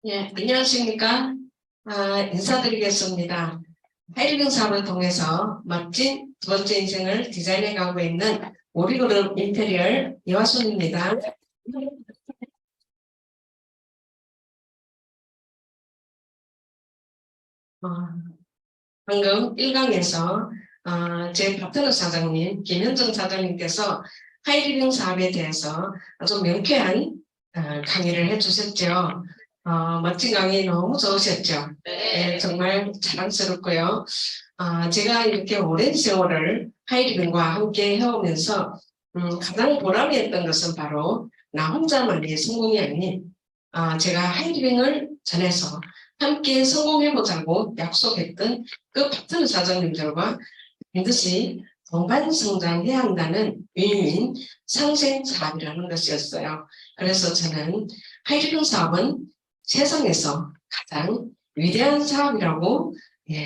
예, 안녕하십니까? 인사드리겠습니다. 하이리빙 사업을 통해서 멋진 두 번째 인생을 디자인해 가고 있는 오리그룹 인테리어 이화순입니다. 어, 방금 1강에서 제 파트너 사장님, 김현정 사장님께서 하이리빙 사업에 대해서 아주 명쾌한 강의를 해주셨죠. 멋진 강의 너무 좋으셨죠. 네, 정말 자랑스럽고요. 제가 이렇게 오랜 세월을 하이리빙과 함께 해오면서 가장 보람이 있던 것은 바로 나 혼자만의 성공이 아닌 제가 하이리빙을 전해서 함께 성공해보자고 약속했던 그 파트너 사장님들과 반드시 동반 성장해야 한다는 윈윈 상생 사업이라는 것이었어요. 그래서 저는 하이리빙 사업은 세상에서 가장 위대한 사업이라고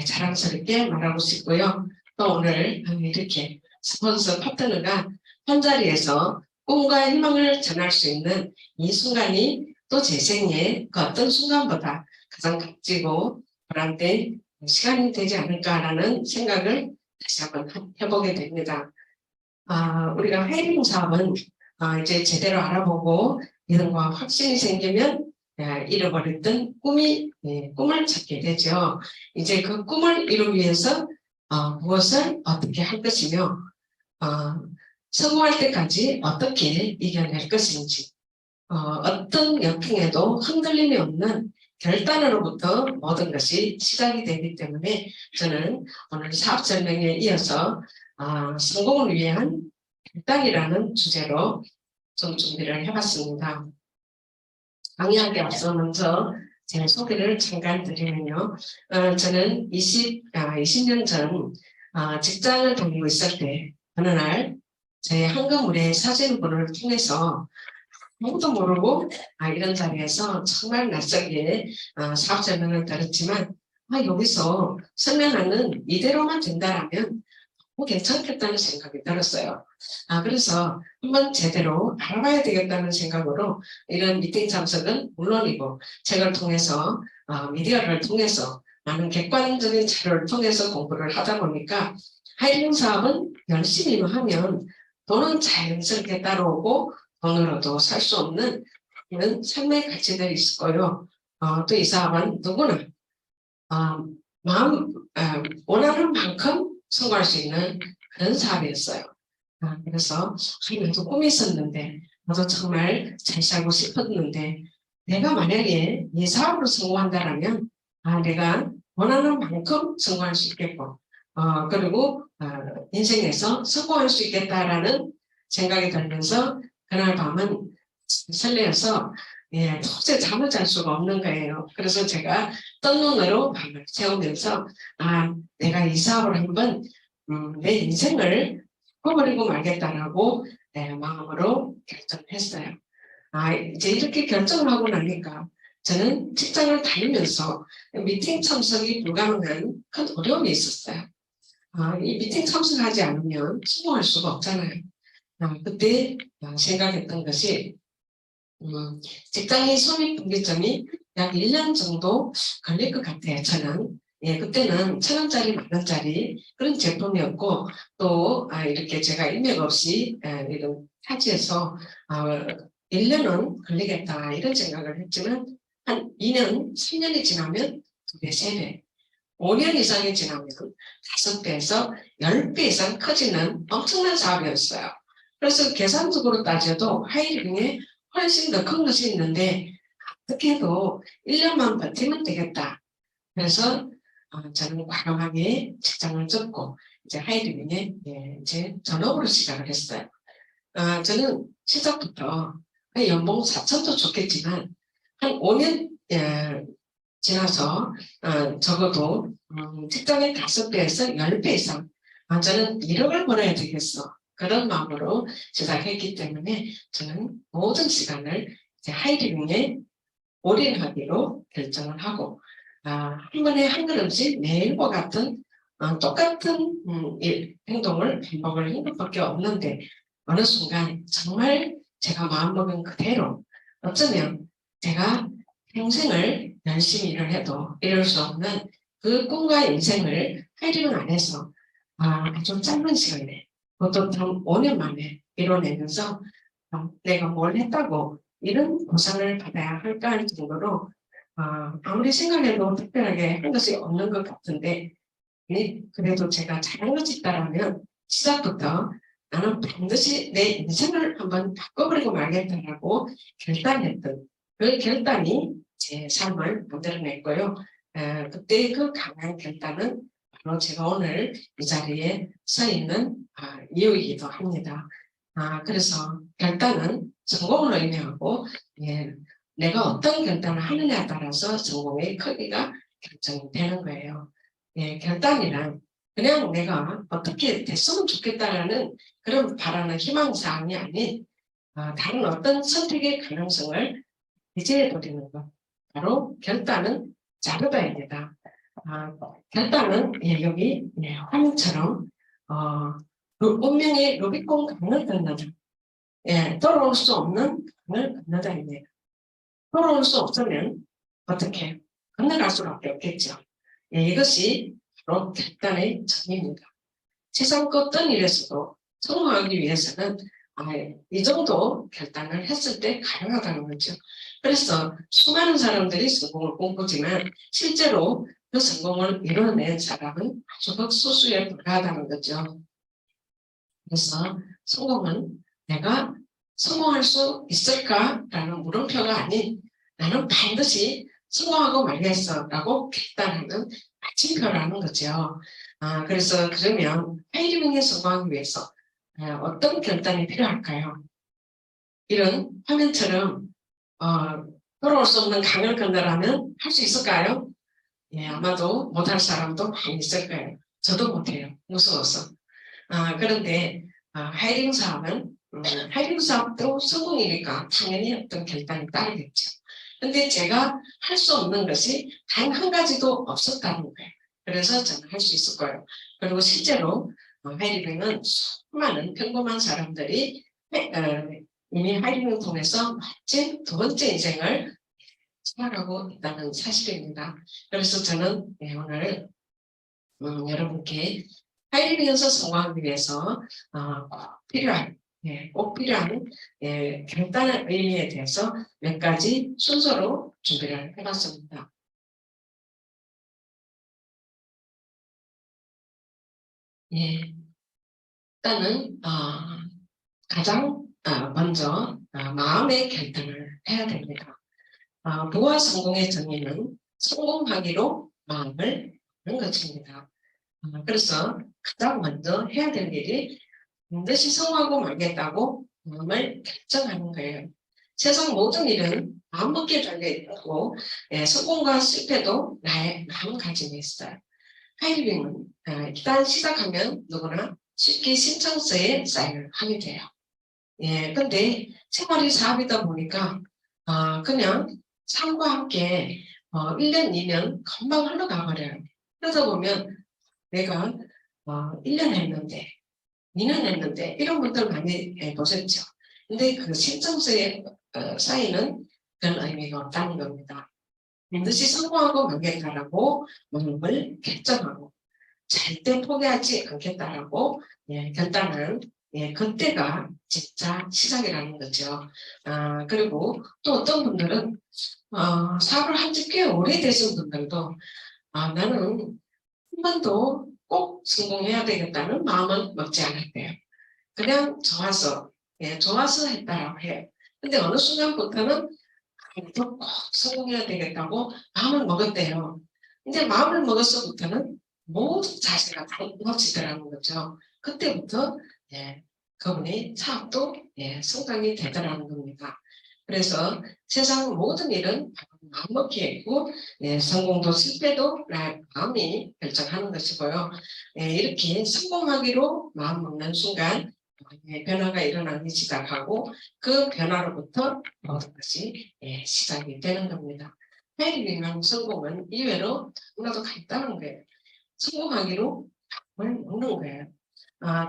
자랑스럽게 말하고 싶고요. 또 오늘 이렇게 스폰서 파트너가 한 자리에서 꿈과 희망을 전할 수 있는 이 순간이 또 제 생애 그 어떤 순간보다 가장 값지고 보람된 시간이 되지 않을까라는 생각을 다시 한번 해보게 됩니다. 우리가 하이리빙 사업은 이제 제대로 알아보고 이런과 확신이 생기면 잃어버렸던 꿈을 찾게 되죠. 이제 그 꿈을 이루기 위해서 무엇을 어떻게 할 것이며 어, 성공할 때까지 어떻게 이겨낼 것인지 어떤 역행에도 흔들림이 없는 결단으로부터 모든 것이 시작이 되기 때문에 저는 오늘 사업 설명에 이어서 성공을 위한 결단이라는 주제로 좀 준비를 해봤습니다. 강의하기 앞서 먼저 제 소개를 잠깐 드리면요. 저는 20년 전 직장을 다니고 있을 때 어느 날 제 한꺼번에 사진본을 통해서 아무도 모르고 이런 자리에서 정말 낯설게 사업 설명을 들었지만 여기서 설명하는 이대로만 된다라면 괜찮겠다는 생각이 들었어요. 그래서 한번 제대로 알아봐야 되겠다는 생각으로 이런 미팅 참석은 물론이고 책을 통해서 미디어를 통해서 많은 객관적인 자료를 통해서 공부를 하다 보니까 하이링 사업은 열심히 하면 돈은 자연스럽게 따라오고 돈으로도 살 수 없는 이런 삶의 가치들이 있을 거예요. 또 이 사업은 누구나 원하는 만큼 성공할 수 있는 그런 사업이었어요. 그래서 나도 꿈이 있었는데 나도 정말 잘 살고 싶었는데 내가 만약에 이 사업으로 성공한다면 내가 원하는 만큼 성공할 수 있겠고 그리고 인생에서 성공할 수 있겠다라는 생각이 들면서 그날 밤은 설레어서 도저히 잠을 잘 수가 없는 거예요. 그래서 제가 뜬 눈으로 밤을 새우면서 내가 이 사업을 한번 내 인생을 바꿔버리고 말겠다라고 마음으로 결정했어요. 이제 이렇게 결정을 하고 나니까 저는 직장을 다니면서 미팅 참석이 불가능한 큰 어려움이 있었어요. 이 미팅 참석하지 않으면 성공할 수가 없잖아요. 그때 생각했던 것이 직장인 손익분기점이 약 1년 정도 걸릴 것 같아요. 저는. 그때는 1,000원짜리, 10,000원짜리 그런 제품이었고 또 이렇게 제가 인맥 없이 이런 타지에서 1년은 걸리겠다 이런 생각을 했지만 한 2년, 3년이 지나면 2배, 3배 5년 이상이 지나면 5배에서 10배 이상 커지는 엄청난 사업이었어요. 그래서 계산적으로 따져도 하이리빙에 훨씬 더 큰 것이 있는데 어떻게 해도 1년만 버티면 되겠다. 그래서 저는 과감하게 직장을 접고 이제 하이리빙에 이제 전업으로 시작을 했어요. 저는 시작부터 연봉 4천도 좋겠지만 한 5년 지나서 적어도 직장의 5배에서 10배 이상 저는 1억을 벌어야 되겠어. 그런 마음으로 시작했기 때문에 저는 모든 시간을 이제 하이리빙에 올인하기로 결정을 하고 한 번에 한 걸음씩 매일과 같은 똑같은 행동을 반복을 한 것밖에 없는데 어느 순간 정말 제가 마음먹은 그대로 어쩌면 제가 평생을 열심히 일을 해도 이룰 수 없는 그 꿈과 인생을 하이리븐 안에서 아주 짧은 시간에 그것도 단 5년 만에 이뤄내면서 내가 뭘 했다고 이런 보상을 받아야 할까 할 정도로 아무리 생각해도 특별하게 한 것이 없는 것 같은데 그래도 제가 잘한 것이 있다라면 시작부터 나는 반드시 내 인생을 한번 바꿔버리고 말겠다라고 결단했던 그 결단이 제 삶을 만들어냈고요. 그때 그 강한 결단은 바로 제가 오늘 이 자리에 서 있는 이유이기도 합니다. 그래서 결단은 성공을 의미하고 내가 어떤 결단을 하느냐에 따라서 성공의 크기가 결정되는 거예요. 결단이란 그냥 내가 어떻게 됐으면 좋겠다라는 그런 바라는 희망사항이 아닌 다른 어떤 선택의 가능성을 배제해버리는 것. 바로 결단은 자르다입니다. 결단은 여기 화면처럼 운명의 루비콘 강을 건너다. 돌아올 수 없는 강을 건너다입니다. 돌아올 수 없으면 어떻게 건너갈 수밖에 없겠죠. 이것이 바로 결단의 정의입니다. 세상 어떤 일에서도 성공하기 위해서는 이 정도 결단을 했을 때 가능하다는 거죠. 그래서 수많은 사람들이 성공을 꿈꾸지만 실제로 그 성공을 이뤄낸 사람은 아주 극소수에 불과하다는 거죠. 그래서 성공은 내가 성공할 수 있을까라는 물음표가 아닌 나는 반드시 성공하고 말겠어라고 결단하는 마침표라는 거죠. 그래서 그러면 하이리빙에 성공하기 위해서 어떤 결단이 필요할까요? 이런 화면처럼 돌아올 수 없는 강을 건너라면 할 수 있을까요? 아마도 못할 사람도 많이 있을 거예요. 저도 못해요. 무서워서. 그런데 하이링 사업은 하이링 사업도 성공이니까 당연히 어떤 결단이 따르겠죠. 근데 제가 할 수 없는 것이 단 한 가지도 없었다는 거예요. 그래서 저는 할 수 있을 거예요. 그리고 실제로 하이링은 수많은 평범한 사람들이 이미 하이링을 통해서 멋진 두 번째 인생을 살아가고 있다는 사실입니다. 그래서 저는 오늘 여러분께 하이리빙에서 성공하기 위해서 꼭 필요한 결단의 의미에 대해서 몇 가지 순서로 준비를 해봤습니다. 일단은 가장 먼저 마음의 결단을 해야 됩니다. 부와 성공의 정의는 성공하기로 마음을 먹는 것입니다. 그래서 가장 먼저 해야 될 일이 반드시 성공하고 말겠다고 마음을 결정하는 거예요. 세상 모든 일은 마음먹기에 달려있고 성공과 실패도 나의 마음가짐에 있어요. 하이리빙은 일단 시작하면 누구나 쉽게 신청서에 사인을 하게 돼요. 근데 생활이 사업이다 보니까 그냥 삶과 함께 1년, 2년 금방 흘러가 버려요. 그러다 보면 내가 1년 했는데 2년 했는데 이런 분들 많이 보셨죠. 근데 그 신청서에 쌓이는 그런 의미가 없다는 겁니다. 반드시 성공하고 말겠다라고 마음을 결정하고 절대 포기하지 않겠다라고 결단한 그때가 진짜 시작이라는 거죠. 그리고 또 어떤 분들은 사업을 한 지 꽤 오래되신 분들도 나는 한 번도 꼭 성공해야 되겠다는 마음은 먹지 않았대요. 그냥 좋아서 했다라고 해요. 근데 어느 순간부터는 꼭 성공해야 되겠다고 마음을 먹었대요. 근데 마음을 먹었서부터는 모든 자세가 달라지더라는 거죠. 그때부터 그분이 사업도 성장이 되더라는 겁니다. 그래서 세상 모든 일은 마음먹기에 있고 성공도 실패도 마음이 결정하는 것이고요. 이렇게 성공하기로 마음먹는 순간 변화가 일어나기 시작하고 그 변화로부터 모든 것이 시작이 되는 겁니다. 하이리빙 성공은 이외로 너무나도 간단한 거예요. 성공하기로 마음을 먹는 거예요.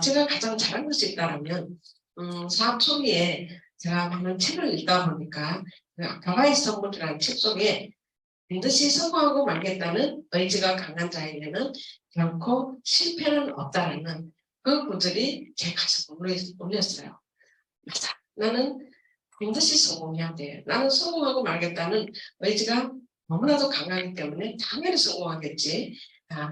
제가 가장 잘한 것이 있다면 사업 초기에 제가 많은 책을 읽다 보니까 그 가바의 성분이라는 책 속에 반드시 성공하고 말겠다는 의지가 강한 자에게는 결코 실패는 없다라는 그 구절이 제 가슴을 울렸어요. 맞아. 나는 반드시 성공해야 돼. 나는 성공하고 말겠다는 의지가 너무나도 강하기 때문에 당연히 성공하겠지.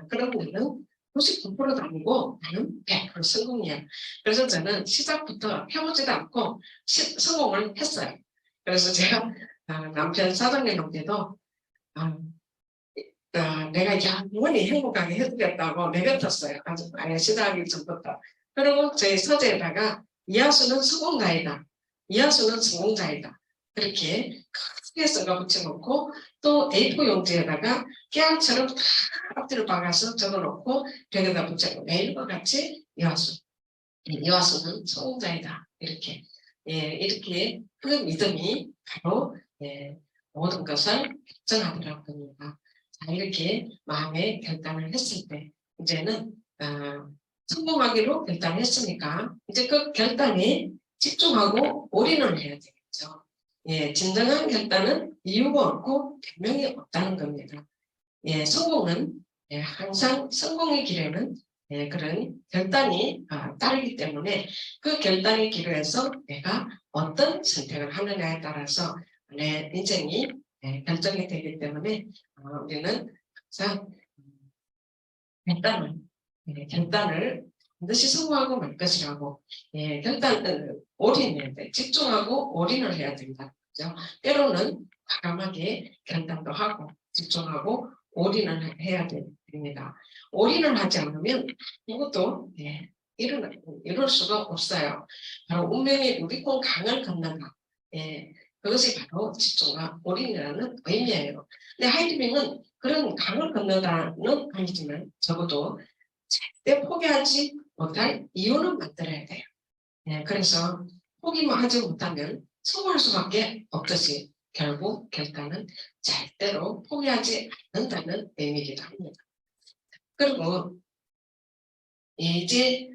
그런 나는 99%도 아니고 나는 100% 성공이야. 그래서 저는 시작부터 해보지도 않고 성공을 했어요. 그래서 제가 남편 사장님한테도 내가 영원히 행복하게 해주겠다고 내뱉었어요. 아예 시작하기 전부터. 그리고 저희 서재에다가 이하수는 성공가이다. 이하수는 성공자이다. 그렇게 크게 써가 붙여놓고 또 A4 용지에다가 깨알처럼 다 앞뒤를 박아서 적어놓고 벽에다 붙여놓고 매일과 같이 이하수는 성공자이다. 이렇게 이렇게 그 믿음이 바로 모든 것을 결정하더라고 합니다. 이렇게 마음의 결단을 했을 때 이제는 성공하기로 결단했으니까 이제 그 결단에 집중하고 올인을 해야 되겠죠. 진정한 결단은 이유가 없고 변명이 없다는 겁니다. 성공은 항상 성공의 길에는 그런 결단이 따르기 때문에 그 결단의 길에서 내가 어떤 선택을 하느냐에 따라서 내 인생이 결정이 되기 때문에 우리는 항상 결단을 반드시 성공하고 말 것이라고 결단을 올인해야 돼. 집중하고 올인을 해야 된다. 그죠? 때로는 과감하게 결단도 하고 집중하고 올인을 해야 됩니다. 올인을 하지 않으면 이것도 이룰 수가 없어요. 바로 운명의 루비콘 강을 건너가. 그것이 바로 집중과 올인이라는 의미예요. 근데 하이드밍은 그런 강을 건너다는 아니지만 적어도 절대 포기하지 못할 이유는 만들어야 돼요. 그래서 포기만 하지 못하면 성공할 수밖에 없듯이 결국 결단은 절대로 포기하지 않는다는 의미이기도 합니다. 그리고 이제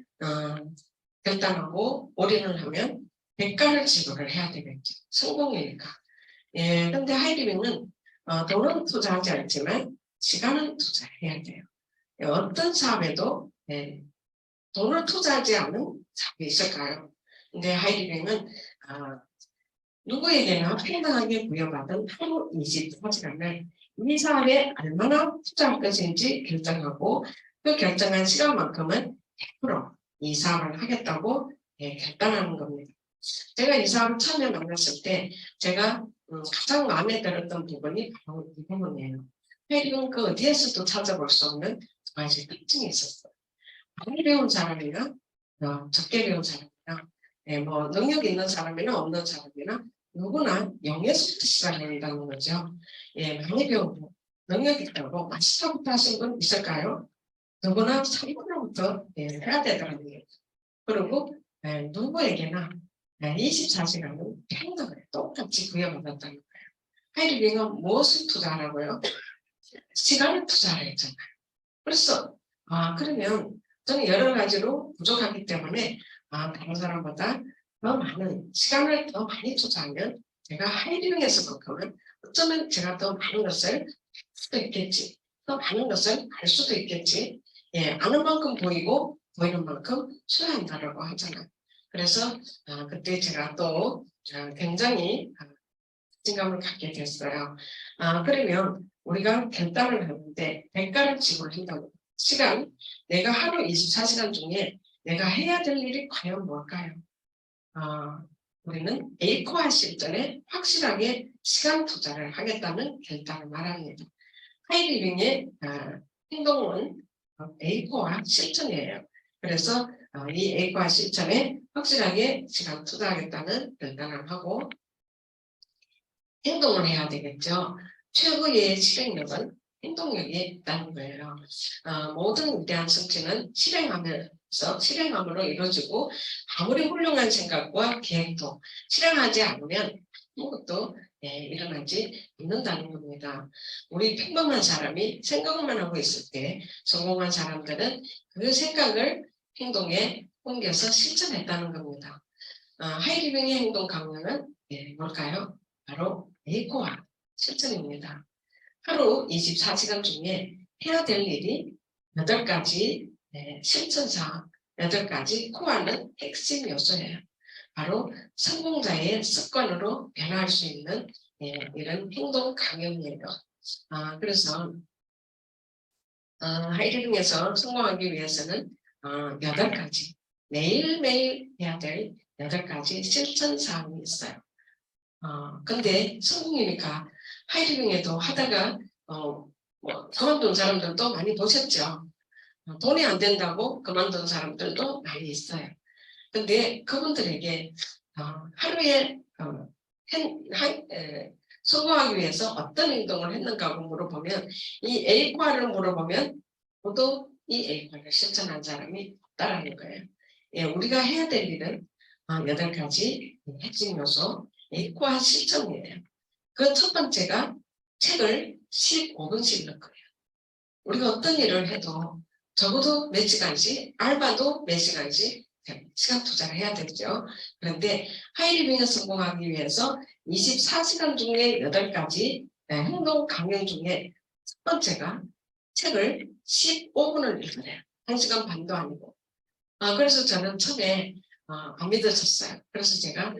결단하고 올인을 하면 대가를 지불을 해야 되겠죠. 성공이니까. 근데 하이리빙은 돈은 투자하지 않지만 시간은 투자해야 돼요. 어떤 사업에도 돈을 투자하지 않는 사업이 있을까요? 근데 하이리빙은 누구에게나 평등하게 부여받은 하루 24시간을 이 사업에 얼마나 투자할 것인지 결정하고 그 결정한 시간만큼은 100%이 사업을 하겠다고 결단하는 겁니다. 제가 이 사업을 처음에 만났을 때 제가 가장 마음에 들었던 부분이 바로 이 부분이에요. 회리는 그 어디에서도 찾아볼 수 없는 두 가지 특징이 있었어요. 많이 배운 사람이나 적게 배운 사람이나 뭐 능력 있는 사람이나 없는 사람이나 누구나 0에서부터 시작해야 된다는 거죠. 많이 배우고 능력 있다고 마스터부터 하신 분 있을까요? 누구나 3번부터 해야 되더라는 거예요. 그리고 누구에게나 24시간은 평등을 똑같이 부여받았다는 거예요. 하이리빙은 무엇을 투자하라고요? 시간을 투자하라 했잖아요. 그래서 그러면 저는 여러 가지로 부족하기 때문에 다른 사람보다 더 많은 시간을 더 많이 투자하면 제가 하이리빙에서만큼은 어쩌면 제가 더 많은 것을 할 수도 있겠지. 더 많은 것을 알 수도 있겠지. 아는 만큼 보이고 보이는 만큼 수행한다라고 하잖아요. 그래서 그때 제가 또 굉장히 자신감을 갖게 됐어요. 그러면 우리가 결단을 하는데 대가를 지불한다고. 시간, 내가 하루 24시간 중에 내가 해야 될 일이 과연 뭘까요? 우리는 A코아 실전에 확실하게 시간 투자를 하겠다는 결단을 말합니다. 하이리빙의 행동은 A코아 실천이에요. 그래서 이 A코아 실천에 확실하게 시간 투자하겠다는 결단을 하고 행동을 해야 되겠죠. 최고의 실행력은 행동력이 있다는 거예요. 모든 위대한 성취는 실행함으로 이루어지고 아무리 훌륭한 생각과 계획도 실행하지 않으면 아무것도 일어나지 않는다는 겁니다. 우리 평범한 사람이 생각만 하고 있을 때 성공한 사람들은 그 생각을 행동에 옮겨서 실천했다는 겁니다. 하이리빙의 행동 강령은 뭘까요? 바로 에이코와 실천입니다. 하루 24시간 중에 해야 될 일이 8가지 실천사항, 8가지 코어는 핵심 요소예요. 바로 성공자의 습관으로 변화할 수 있는 이런 행동 강령이에요. 그래서 하이리빙에서 성공하기 위해서는 8가지, 매일매일 해야 될 8가지 실천사항이 있어요. 근데 성공이니까 하이리빙에도 하다가 그만둔 사람들도 많이 보셨죠. 돈이 안 된다고 그만둔 사람들도 많이 있어요. 근데 그분들에게 하루에 성공하기 위해서 어떤 행동을 했는가고 물어보면 이 A과를 물어보면 모두 이 A과를 실천한 사람이 없다라는 거예요. 우리가 해야 될 일은 8가지 핵심 요소 A과 실천이에요. 그 첫 번째가 책을 15분씩 읽는 거예요. 우리가 어떤 일을 해도 적어도 몇 시간씩, 알바도 몇 시간씩 시간 투자를 해야 되죠. 그런데 하이리빙에 성공하기 위해서 24시간 중에 8가지 행동 강령 중에 첫 번째가 책을 15분을 읽으래요. 1시간 반도 아니고. 그래서 저는 처음에 안 믿어졌어요. 그래서 제가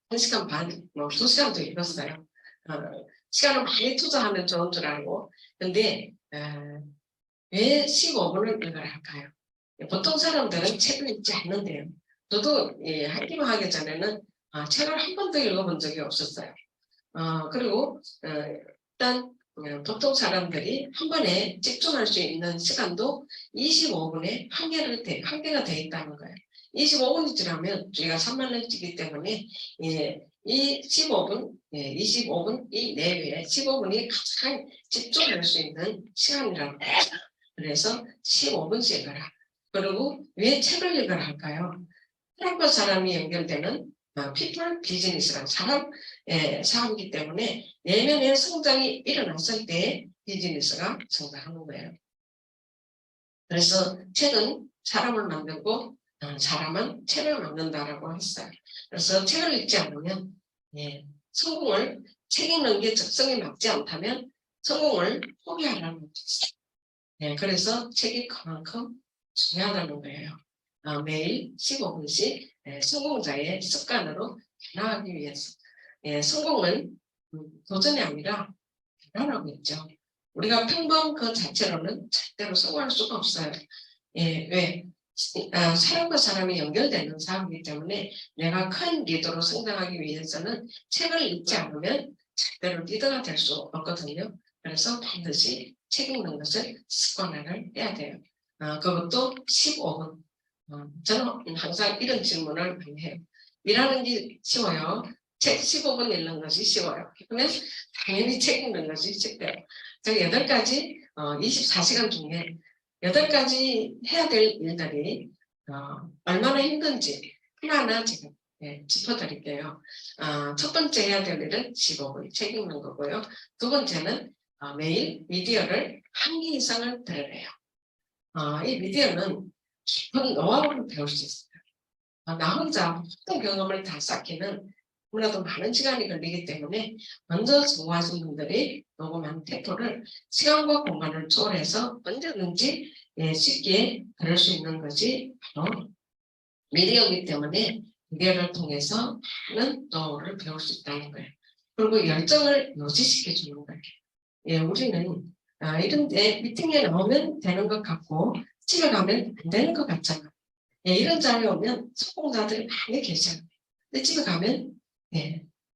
1시간 반, 2시간도 읽었어요. 시간을 많이 투자하면 좋은 줄 알고. 근데 왜 15분을 읽어야 할까요? 보통 사람들은 책을 읽지 않는데요. 저도 하이리빙 하기 전에는 책을 한 번도 읽어본 적이 없었어요. 그리고 일단 보통 사람들이 한 번에 집중할 수 있는 시간도 25분에 한계가 돼 있다는 거예요. 25분이 지나면 저희가 산만해지기 때문에 이 15분, 25분 이 내외에 15분이 가장 집중할 수 있는 시간이라고 해요. 그래서 15분씩 읽어라. 그리고 왜 책을 읽어야 할까요? 사람과 사람이 연결되는 people 비즈니스라는 사업이기 때문에 내면의 성장이 일어났을 때 비즈니스가 성장하는 거예요. 그래서 책은 사람을 만들고 사람은 책을 만든다라고 했어요. 그래서 책을 읽지 않으면 성공을 책 읽는 게 적성에 맞지 않다면 성공을 포기하라는 거죠. 그래서 책이 그만큼 중요하다는 거예요. 매일 15분씩 성공자의 습관으로 변화하기 위해서 성공은 도전이 아니라 변화라고 했죠. 우리가 평범 그 자체로는 절대로 성공할 수가 없어요. 왜? 사람과 사람이 연결되는 사업이기 때문에 내가 큰 리더로 성장하기 위해서는 책을 읽지 않으면 절대로 리더가 될 수 없거든요. 그래서 반드시 책 읽는 것을 습관화를 해야 돼요. 그것도 15분. 저는 항상 이런 질문을 많이 해요. 일하는 게 쉬워요? 책 15분 읽는 것이 쉬워요? 그러면 당연히 책 읽는 것이 쉽대요. 제가 8가지 24시간 중에 8가지 해야 될 일들이 얼마나 힘든지 하나하나 제가 짚어드릴게요. 첫 번째 해야 될 일은 15분 책 읽는 거고요. 두 번째는 매일 미디어를 1개 이상을 들으래요. 이 미디어는 깊은 노하우를 배울 수 있어요. 나 혼자 모든 경험을 다 쌓기는 너무나도 많은 시간이 걸리기 때문에 먼저 성공하신 분들이 녹음한 테이프를 시간과 공간을 초월해서 언제든지 쉽게 들을 수 있는 것이 바로 미디어이기 때문에 미디어를 통해서 많은 노하우를 배울 수 있다는 거예요. 그리고 열정을 유지시켜 주는 거예요. 우리는 이런 데 미팅에 나오면 되는 것 같고 집에 가면 안 되는 것 같잖아. 이런 자리에 오면 성공자들이 많이 계셔요. 근데 집에 가면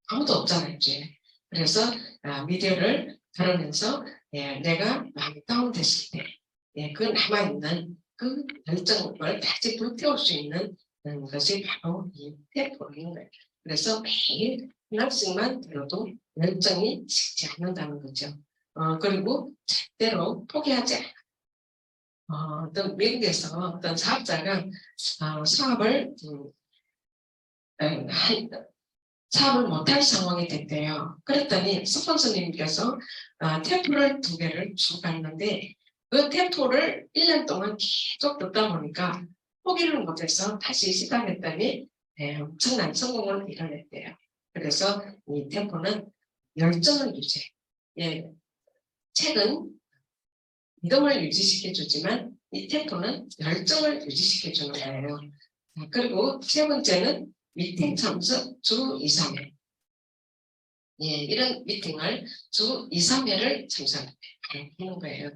아무도 없잖아요. 이제. 그래서 미디어를 들으면서 내가 마음이 다운됐을 때 그 남아있는 그 열정을 다시 불태울 수 있는 것이 바로 이 테이프인 거예요. 그래서 매일 하나씩만 들어도 열정이 식지 않는다는 거죠. 그리고 절대로 포기하지 않아요. 어떤 미국에서 어떤 사업자가 사업을 못할 상황이 됐대요. 그랬더니 스폰서님께서 테이프를 2개를 주고갔는데 그 테이프를 1년 동안 계속 듣다 보니까 포기를 못해서 다시 시작했더니 엄청난 성공을 이뤄냈대요. 그래서 이 템포는 열정을 유지해. 예, 책은 믿음을 유지시켜주지만 이 템포는 열정을 유지시켜주는 거예요. 그리고 세 번째는 미팅 참석 주 2, 3회. 예, 이런 미팅을 주 2, 3회를 참석하는 거예요.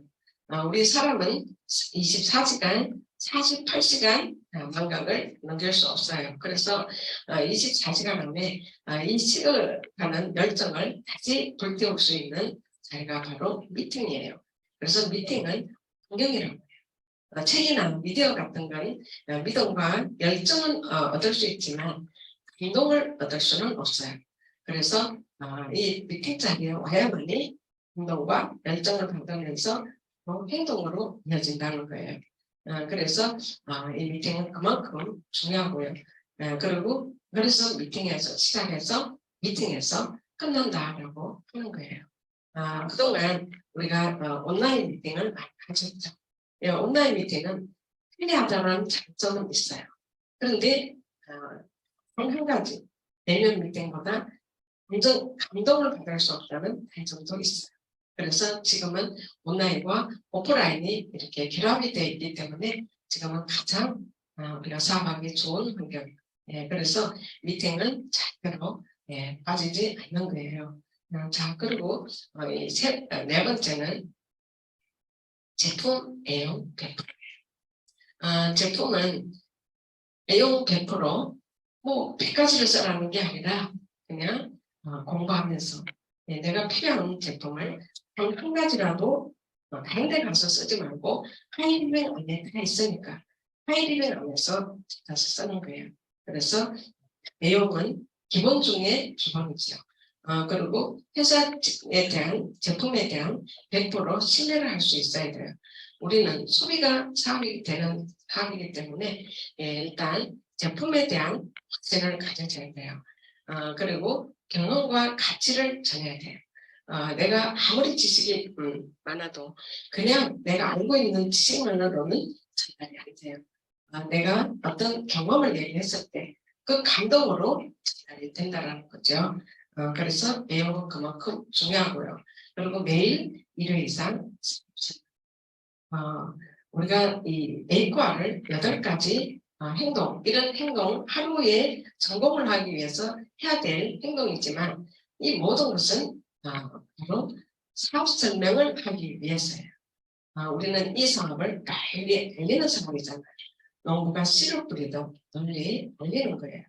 우리 사람은 24시간, 48시간 망각을 넘길 수 없어요. 그래서 24시간 안에 이 시간하는 열정을 다시 불태울 수 있는 자리가 바로 미팅이에요. 그래서 미팅은 환경이라고 해요. 책이나 미디어 같은 건 믿음과 열정은 얻을 수 있지만 행동을 얻을 수는 없어요. 그래서 이 미팅 자리에 와야만이 행동과 열정을 받으면서 행동으로 이어진다는 거예요. 그래서 이 미팅은 그만큼 중요하고요. 그리고 그래서 미팅에서 시작해서 미팅에서 끝난다라고 하는 거예요. 그동안 우리가 온라인 미팅을 많이 가졌죠. 온라인 미팅은 편리하다는 장점은 있어요. 그런데 한 가지 대면 미팅보다 완전 감동을 받을 수 없다는 단점도 있어요. 그래서 지금은 온라인과 오프라인이 이렇게 결합이 되어 있기 때문에 지금은 가장 우리가 사업하기 좋은 환경이에요. 그래서 미팅은 절대로 빠지지 않는 거예요. 자, 그리고 네 번째는 제품 애용 100%. 제품은 애용 100% 뭐 100가지를 써라는 게 아니라 그냥 공부하면서 내가 필요한 제품을 한 가지라도 다른 데 가서 쓰지 말고 하이리빙 안에 들어있으니까 하이리빙 안에서 가서 쓰는 거예요. 그래서 내용은 기본 중에 기본이죠. 그리고 회사에 대한 제품에 대한 100% 신뢰를 할 수 있어야 돼요. 우리는 소비가 사업이 되는 사업이기 때문에 일단 제품에 대한 확신을 가져야 돼요. 그리고 경험과 가치를 전해야 돼요. 내가 아무리 지식이 많아도 그냥 내가 알고 있는 지식만으로는 전달이 안 돼요. 내가 어떤 경험을 얘기했을 때 그 감동으로 전달이 된다는 거죠. 그래서 내용은 그만큼 중요하고요. 그리고 매일 1회 이상 우리가 이 A과를 8가지 행동, 이런 행동 하루에 성공을 하기 위해서 해야 될 행동이지만 이 모든 것은 바로 사업 설명을 하기 위해서예요. 우리는 이 사업을 빨리 알리는 사업이잖아요. 농부가 씨를 뿌리듯 널리 알리는 거예요.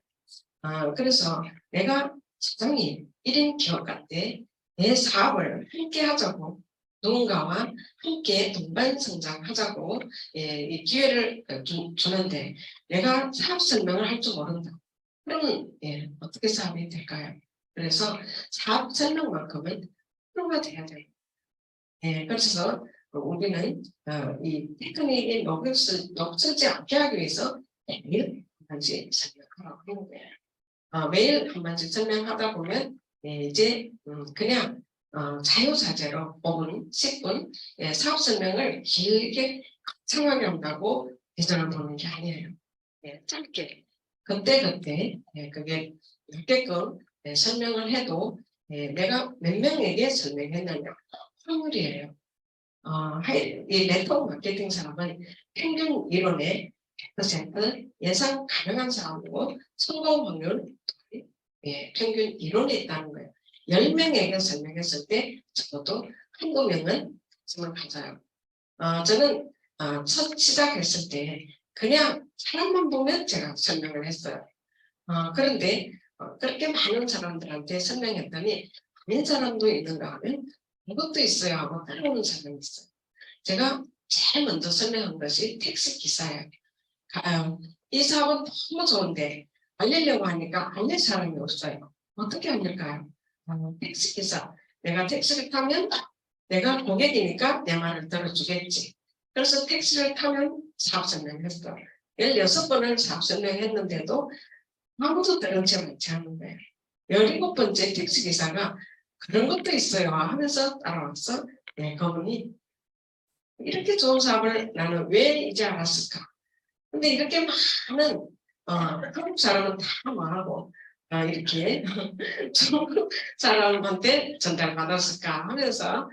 그래서 내가 사장님 1인 기업가 때 내 사업을 함께 하자고 누군가와 함께 동반 성장하자고 이 기회를 주는데 내가 사업 설명을 할 줄 모른다. 그러면 어떻게 사업이 될까요? 그래서 사업 설명만큼은 프로가 돼야 돼요. 그래서 우리는 이 테크닉이 녹슬지 않게 하기 위해서 매일 한 번씩 설명하라고 하는 거예요. 매일 한 번씩 설명하다 보면 이제 그냥 자유자재로 5분, 10분 사업 설명을 길게 창하게 한다고 예전을 보는 게 아니에요. 짧게 그때그때 그게 몇 개끔 설명을 해도 내가 몇 명에게 설명했느냐 확률이에요. 이 네트워크 마케팅 사업은 평균 이론의 100% 예상 가능한 사업이고 성공 확률 평균 이론이 있다는 거예요. 10명에게 설명했을 때 적어도 한두 명은 관심을 가져요. 저는 첫 시작했을 때 그냥 사람만 보면 제가 설명을 했어요. 그런데 그렇게 많은 사람들한테 설명했더니 아닌 사람도 있는가 하면 이것도 있어요 하고 따라오는 사람이 있어요. 제가 제일 먼저 설명한 것이 택시 기사예요. 이 사업은 너무 좋은데 알리려고 하니까 알릴 사람이 없어요. 어떻게 알릴까요? 택시 기사. 내가 택시를 타면 내가 고객이니까 내 말을 들어주겠지. 그래서 택시를 타면 사업 설명했어. 16번을 사업 설명했는데도 아무도 들은채 않지 않는 거예요. 17번째 택시 기사가 그런 것도 있어요 하면서 따라왔어. 그분이 이렇게 좋은 사업을 나는 왜 이제 알았을까? 근데 이렇게 많은 한국 사람은 다 뭐하고 이렇게 중국 사람한테 전달받았을까 하면서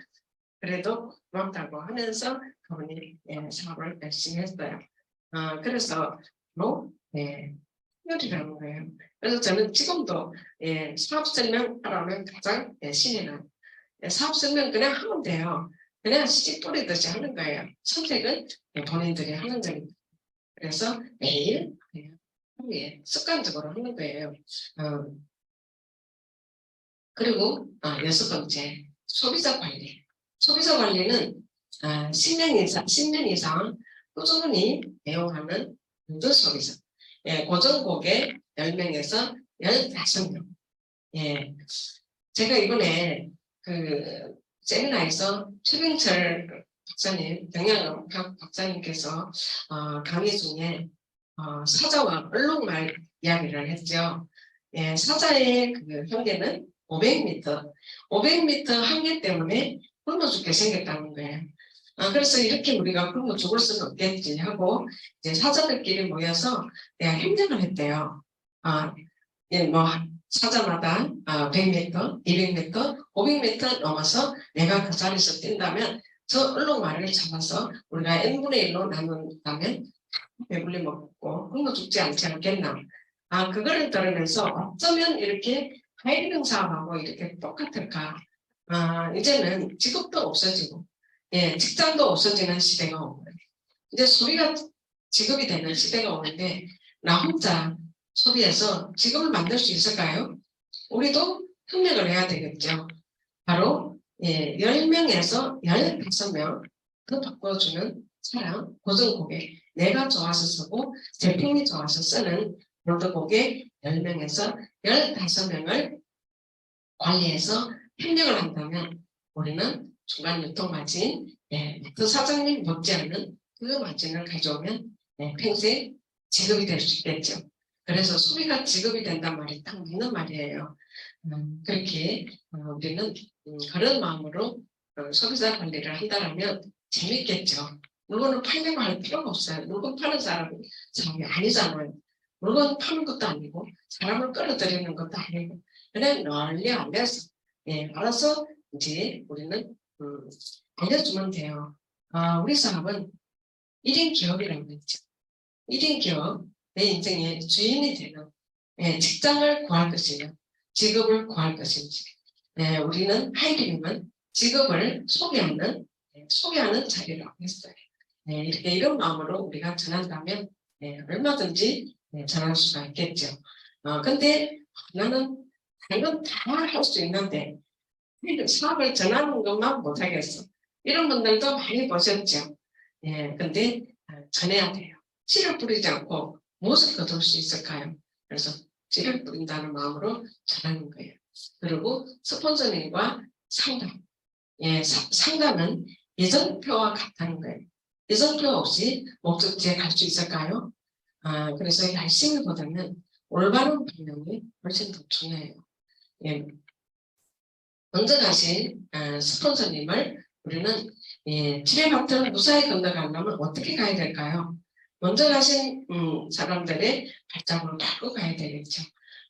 그래도 고맙다고 하면서 그분이 사업을 열심히 했어요. 그래서 요리라는 거예요. 그래서 저는 지금도 사업 설명하라면 가장 신이 나요. 사업 설명 그냥 하면 돼요. 그냥 씨 뿌리듯이 하는 거예요. 선택은 본인들이 하는 겁니다. 그래서 매일 하루에 습관적으로 하는 거예요. 그리고 여섯 번째 소비자 관리. 소비자 관리는 10년 이상 꾸준히 애용하는 유도 소비자. 고정 고객 10명에서 15명. 제가 이번에 그 세미나에서 최병철 박사님, 경영학 박사님께서 강의 중에 사자와 얼룩말 이야기를 했죠. 사자의 그 한계는 500m, 500m 한계 때문에 굶어 죽게 생겼다는 거예요. 그래서 이렇게 우리가 굶어 죽을 수는 없겠지 하고 이제 사자들끼리 모여서 협력을 했대요. 뭐 사자마다 100m, 200m, 500m 넘어서 내가 그 자리에서 뛴다면 저 얼룩말을 잡아서 우리가 n분의 1로 나눈다면 배불리 먹고 굶어 죽지 않지 않겠나. 그거를 들으면서 어쩌면 이렇게 하이리빙 사업하고 이렇게 똑같을까. 이제는 직업도 없어지고 직장도 없어지는 시대가 오고 이제 소비가 직업이 되는 시대가 오는데 나 혼자 소비해서 직업을 만들 수 있을까요? 우리도 협력을 해야 되겠죠. 바로 10명에서 15명 더 바꿔주는 사람, 고정 고객, 내가 좋아서 쓰고 제품이 좋아서 쓰는 브로드 고객 10명에서 15명을 관리해서 협력을 한다면 우리는 중간 유통마진, 그 사장님 못지않은 그 마진을 가져오면 평생 직업이 될 수 있겠죠. 그래서 소비가 직업이 된단 말이 딱 맞는 말이에요. 그렇게 우리는 그런 마음으로 소비자 관리를 한다면 재밌겠죠. 물건을 팔려고 할 필요가 없어요. 물건 파는 사람이 아니잖아요. 물건 파는 것도 아니고 사람을 끌어들이는 것도 아니고 그냥 널리 알려서 알아서 이제 우리는 알려주면 돼요. 우리 사업은 1인 기업이라고 했죠. 1인 기업, 내 인생의 주인이 되는 직장을 구할 것이며 직업을 구할 것인지 우리는 하이리빙은 직업을 소개하는 자리라고 했어요. 이렇게 이런 마음으로 우리가 전한다면 얼마든지 전할 수가 있겠죠. 근데 나는 이건 다 할 수 있는데 사업을 전하는 것만 못하겠어. 이런 분들도 많이 보셨죠. 근데 전해야 돼요. 씨를 뿌리지 않고 무엇을 거둘 수 있을까요? 그래서 씨를 뿌린다는 마음으로 전하는 거예요. 그리고 스폰서링과 상담. 상담은 예정표와 같다는 거예요. 예정표 없이 목적지에 갈 수 있을까요? 그래서 열심히보다는 올바른 방향이 훨씬 더 중요해요. 먼저 가신 스폰서님을 우리는 치료마트를 무사히 건너가려면 어떻게 가야 될까요? 먼저 가신 사람들의 발자국을 밟고 가야 되겠죠.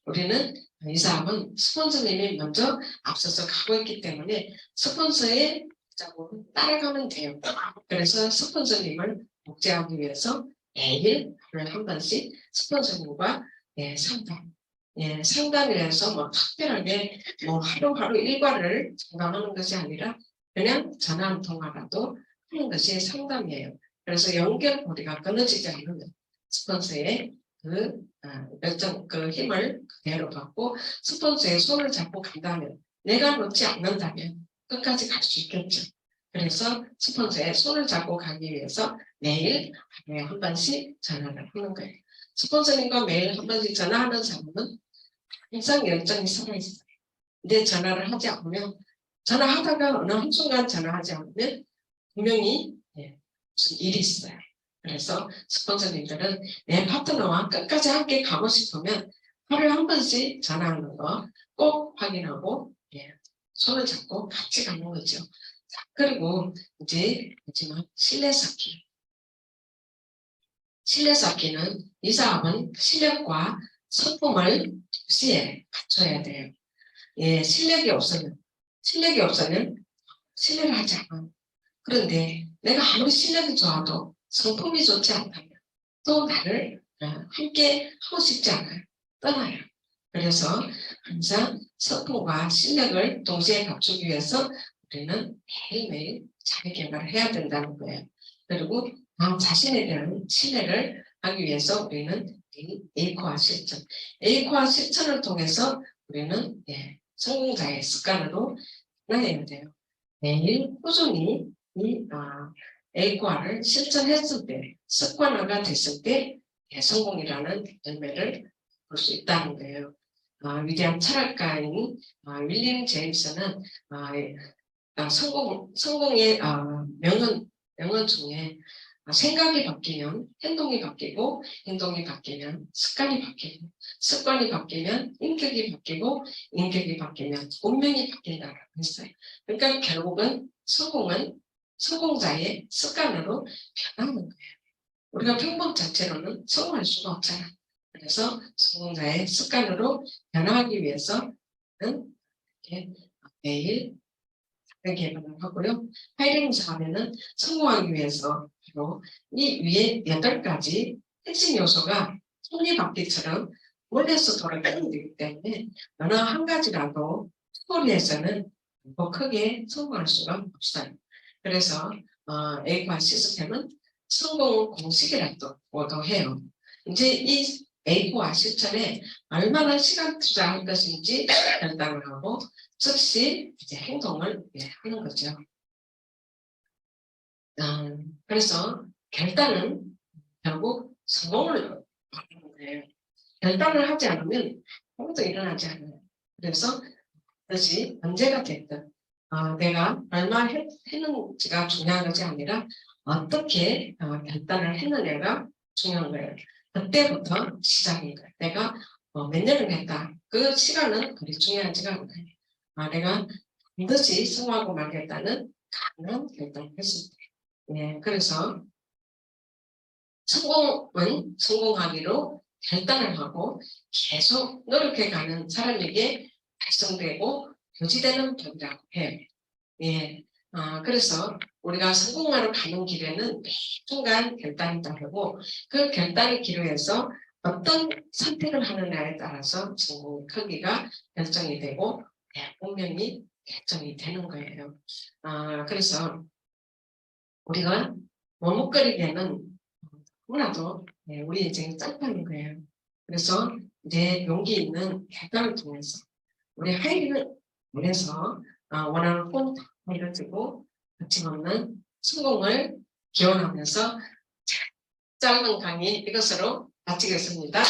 우리는 이 사람은 스폰서님이 먼저 앞서서 가고 있기 때문에 스폰서의 발자국을 따라가면 돼요. 그래서 스폰서님을 복제하기 위해서 매일 하루에 한 번씩 스폰서님과 상담. 상담이라서 뭐 특별하게 뭐 하루하루 일과를 상담하는 것이 아니라 그냥 전화 한 통화라도 하는 것이 상담이에요. 그래서 연결고리가 끊어지지 않으면 스폰서의 그 힘을 그대로 받고 스폰서의 손을 잡고 간다면 내가 놓지 않는다면 끝까지 갈 수 있겠죠. 그래서 스폰서의 손을 잡고 가기 위해서 매일 하루에 한 번씩 전화를 하는 거예요. 스폰서님과 매일 한 번씩 전화하는 사람은 항상 열정이 살아있어요. 근데 전화를 하지 않으면 전화하다가 어느 한순간 전화하지 않으면 분명히 무슨 일이 있어요. 그래서 스폰서님들은 내 파트너와 끝까지 함께 가고 싶으면 하루에 한 번씩 전화하는 거 꼭 확인하고 손을 잡고 같이 가는 거죠. 자, 그리고 이제 마지막 신뢰 쌓기. 신뢰 쌓기는 이 사업은 실력과 성품을 동시에 갖춰야 돼요. 예, 실력이 없으면 신뢰를 하지 않아. 그런데 내가 아무리 실력이 좋아도 성품이 좋지 않다면 또 나를 함께 하고 싶지 않아요. 떠나요. 그래서 항상 성품과 실력을 동시에 갖추기 위해서 우리는 매일매일 자기 개발을 해야 된다는 거예요. 그리고 나 자신에 대한 신뢰를 하기 위해서 우리는 에이코아 실천, 에이코아 실천을 통해서 우리는 성공자의 습관으로 나가야 돼요. 매일 꾸준히 이 에이코아를 실천했을 때, 습관화가 됐을 때 성공이라는 열매를 볼 수 있다는 거예요. 위대한 철학가인 윌리엄 제임스는 성공의 명언 중에 생각이 바뀌면 행동이 바뀌고, 행동이 바뀌면 습관이 바뀌고, 습관이 바뀌면 인격이 바뀌고, 인격이 바뀌면 운명이 바뀐다고 했어요. 그러니까 결국은 성공은 성공자의 습관으로 변하는 거예요. 우리가 평범 자체로는 성공할 수가 없잖아. 그래서 성공자의 습관으로 변화하기 위해서는 이렇게 매일 개발을 하고요. 하이링 사업에는 성공하기 위해서 바로 이 위에 8가지 핵심 요소가 톱니바퀴처럼 원래서 돌아가는 되기 때문에 어느 한 가지라도 스토리에서는 더 크게 성공할 수가 없어요. 그래서 에이코아 시스템은 성공 공식이라고 해요. 이제 이 에이코아 실천에 얼마나 시간 투자할 것인지 결단을 하고 즉시 이제 행동을 하는 거죠. 그래서 결단은 결국 성공을 말하는 거예요. 결단을 하지 않으면 아무것도 일어나지 않아요. 그래서 그것이 언제가 됐든 내가 얼마 했는지가 중요한 것이 아니라 어떻게 결단을 했느냐가 중요한 거예요. 그때부터 시작인 거예요. 내가 몇 년을 했다. 그 시간은 그리 중요하지가 않아요. 내가 반드시 성공하고 말겠다는 강한 결단을 했을 때. 예, 그래서 성공은 성공하기로 결단을 하고 계속 노력해가는 사람에게 달성되고 유지되는 법이라고 해요. 예, 그래서 우리가 성공하러 가는 길에는 매 순간 결단이 따르고 그 결단을 기로해서 어떤 선택을 하느냐에 따라서 성공의 크기가 결정이 되고 운명이 결정이 되는 거예요. 그래서 우리가 머뭇거리기에는 너무나도 우리 인생이 짧다는 거예요. 그래서 내 용기 있는 결단을 통해서 우리 하이링을 통해서 원하는 꿈 이뤄지고 거침없는 성공을 기원하면서 짧은 강의 이것으로 마치겠습니다.